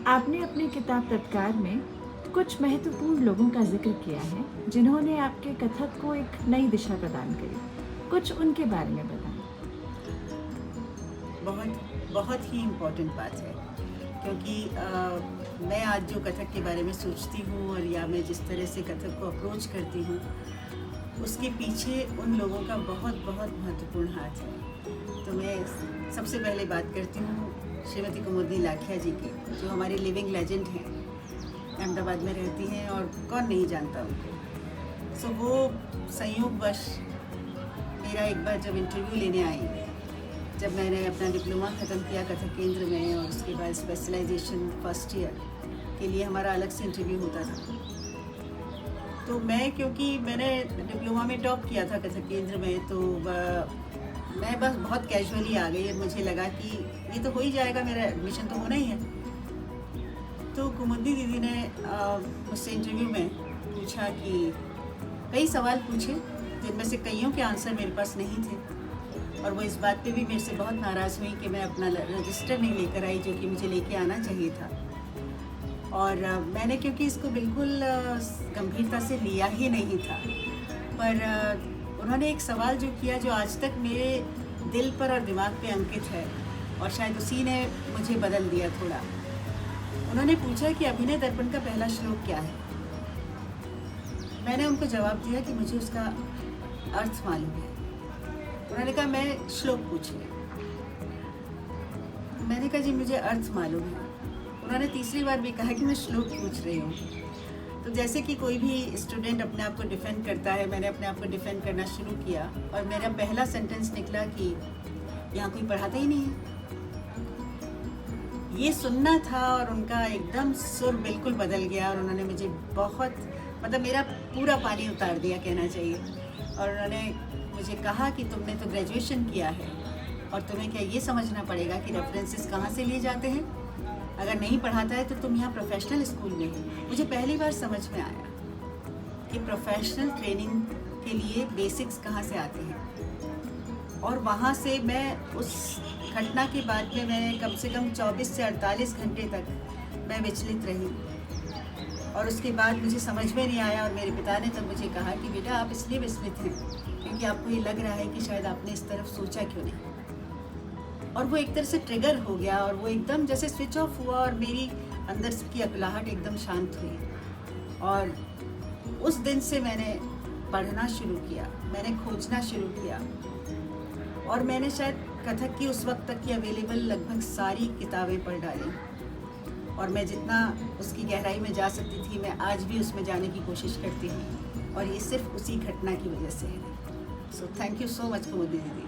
आपने अपनी किताब तत्कार में कुछ महत्वपूर्ण लोगों का जिक्र किया है जिन्होंने आपके कथक को एक नई दिशा प्रदान करी। कुछ उनके बारे में बताएं। बहुत बहुत ही इम्पोर्टेंट बात है, क्योंकि मैं आज जो कथक के बारे में सोचती हूँ और या मैं जिस तरह से कथक को अप्रोच करती हूँ, उसके पीछे उन लोगों का बहुत बहुत महत्वपूर्ण हाथ है। तो मैं सबसे पहले बात करती हूँ श्रीमती कुमुदनी लाखिया जी की, जो हमारी लिविंग लेजेंड हैं, अहमदाबाद में रहती हैं और कौन नहीं जानता उनको। सो वो संयोगवश मेरा एक बार जब इंटरव्यू लेने आई, जब मैंने अपना डिप्लोमा ख़त्म किया कथक केंद्र में और उसके बाद स्पेशलाइजेशन फर्स्ट ईयर के लिए हमारा अलग से इंटरव्यू होता था, तो मैं क्योंकि मैंने डिप्लोमा में टॉप किया था कथक केंद्र में, तो मैं बस बहुत कैजुअली आ गई और मुझे लगा कि ये तो हो ही जाएगा, मेरा एडमिशन तो होना ही है। तो कुमुदनी दीदी ने मुझसे इंटरव्यू में पूछा कि कई सवाल पूछे, जिनमें से कईयों के आंसर मेरे पास नहीं थे, और वो इस बात पे भी मेरे से बहुत नाराज़ हुई कि मैं अपना रजिस्टर नहीं लेकर आई, जो कि मुझे लेके आना चाहिए था। और मैंने क्योंकि इसको बिल्कुल गंभीरता से लिया ही नहीं था, पर उन्होंने एक सवाल जो किया जो आज तक मेरे दिल पर और दिमाग पे अंकित है, और शायद उसी ने मुझे बदल दिया थोड़ा। उन्होंने पूछा कि अभिनय दर्पण का पहला श्लोक क्या है। मैंने उनको जवाब दिया कि मुझे उसका अर्थ मालूम है। उन्होंने कहा मैं श्लोक पूछिए। मैंने कहा जी मुझे अर्थ मालूम है। उन्होंने तीसरी बार भी कहा कि मैं श्लोक पूछ रही हूँ। तो जैसे कि कोई भी स्टूडेंट अपने आप को डिफेंड करता है, मैंने अपने आप को डिफेंड करना शुरू किया, और मेरा पहला सेंटेंस निकला कि यहाँ कोई पढ़ाता ही नहीं है। ये सुनना था और उनका एकदम सुर बिल्कुल बदल गया, और उन्होंने मुझे बहुत मतलब मेरा पूरा पानी उतार दिया कहना चाहिए। और उन्होंने मुझे कहा कि तुमने तो ग्रेजुएशन किया है और तुम्हें क्या ये समझना पड़ेगा कि रेफरेंसेस कहाँ से लिए जाते हैं। अगर नहीं पढ़ाता है तो तुम यहाँ प्रोफेशनल स्कूल में हो। मुझे पहली बार समझ में आया कि प्रोफेशनल ट्रेनिंग के लिए बेसिक्स कहाँ से आते हैं। और वहाँ से मैं उस घटना के बाद में मैंने कम से कम 24 से 48 घंटे तक मैं विचलित रही, और उसके बाद मुझे समझ में नहीं आया। और मेरे पिता ने तब मुझे कहा कि बेटा आप इसलिए विचलित हैं क्योंकि आपको ये लग रहा है कि शायद आपने इस तरफ सोचा क्यों नहीं। और वो एक तरह से ट्रिगर हो गया, और वो एकदम जैसे स्विच ऑफ हुआ, और मेरी अंदर की अकलाहट एकदम शांत हुई। और उस दिन से मैंने पढ़ना शुरू किया, मैंने खोजना शुरू किया, और मैंने शायद कथक की उस वक्त तक की अवेलेबल लगभग सारी किताबें पढ़ डाली। और मैं जितना उसकी गहराई में जा सकती थी, मैं आज भी उसमें जाने की कोशिश करती हूँ, और ये सिर्फ उसी घटना की वजह से है। So thank you so much कुमुदनी दीदी।